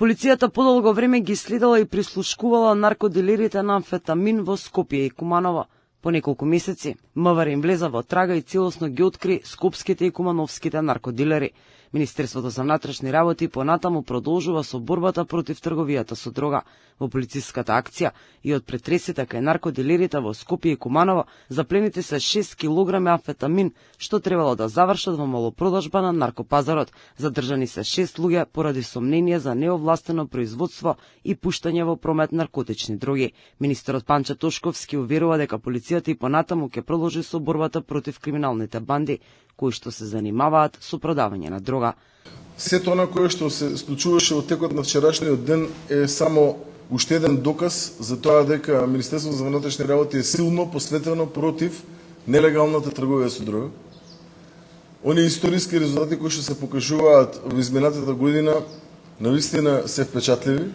Полицијата подолго време ги следела и прислушкувала наркодилерите на амфетамин во Скопје и Куманово. По неколку месеци МВР им влеза во трага и целосно ги откри скопските и кумановските наркодилери. Министерството за внатрешни работи понатаму продолжува со борбата против трговијата со дрога. Во полициската акција и од претресите кај наркодилерите во Скопје и Куманово заплените се 6 килограми амфетамин, што требало да завршат во малопродажба на наркопазарот. Задржани се 6 луѓе поради сомнение за неовластено производство и пуштање во промет наркотични дроги. Министерот Панче Тошковски уверува дека полицијата и понатаму ќе продолжи со борбата против криминалните банди, кои што се занимаваат со продавање на дрога. Сето она кое што се случуваше во текот на вчерашниот ден е само уште еден доказ за тоа дека Министерството за внатрешни работи е силно посветено против нелегалната трговија со дрога. Оние историски резултати кои што се покажуваат во изминатата година навистина се впечатливи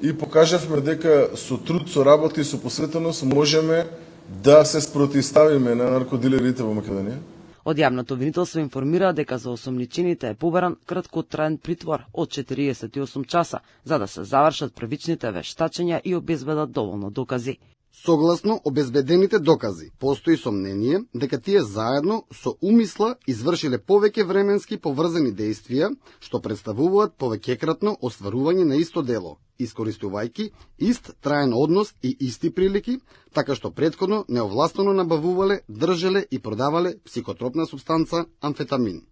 и покажавме дека со труд, со работа и со посветеност можеме да се спротивставиме на наркодилерите во Македонија. Од јавното обвинителство информира дека за осомничените е побаран краткотраен притвор од 48 часа, за да се завршат првичните вештачења и обезбедат доволно докази. Согласно обезбедените докази, постои сомнение дека тие заедно со умисла извршиле повеќе временски поврзани действија, што представуваат повеќекратно остварување на исто дело, искористувајќи ист траен однос и исти прилики, така што претходно неовластено набавувале, држеле и продавале психотропна супстанца амфетамин.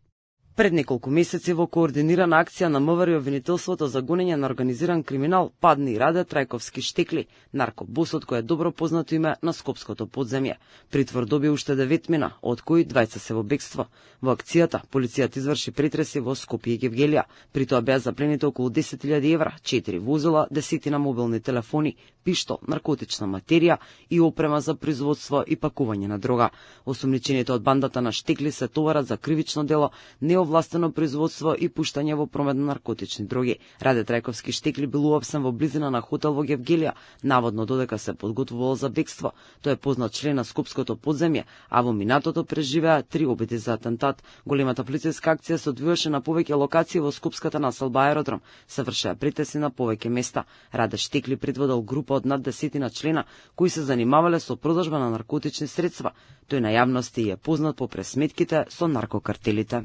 Пред неколку месеци во координирана акција на МВР и обвинителството за гонење на организиран криминал падна и Раде Трајковски Штекли, наркобосот кој е добро познато име на скопското подземје. Притвор доби уште 9 мина, од кои 20 се во бегство. Во акцијата полицијата изврши претреси во Скопје и Гевгелија. При тоа беа запленети околу 10.000 евра, 4 возила, десетина мобилни телефони, пиштол, наркотична материја и опрема за производство и пакување на дрога. Осомничените од бандата на Штекли се товарат за кривично дело, неовластено производство и пуштање во промет на наркотични дроги. Раде Трајковски Штекли бил уапсен во близина на хотел во Гевгелија, наводно додека се подготвувал за бегство. Тој е познат член на скопското подземје, а во минатото преживеа 3 обиди за атентат. Големата полициска акција се одвиваше на повеќе локации во скопската населба Аеродром. Се вршеа претеси на повеќе места. Раде Штекли предводел група од над 10 члена кои се занимавале со продажба на наркотични средства. Тој на јавности е познат по пресметките со наркокартелите.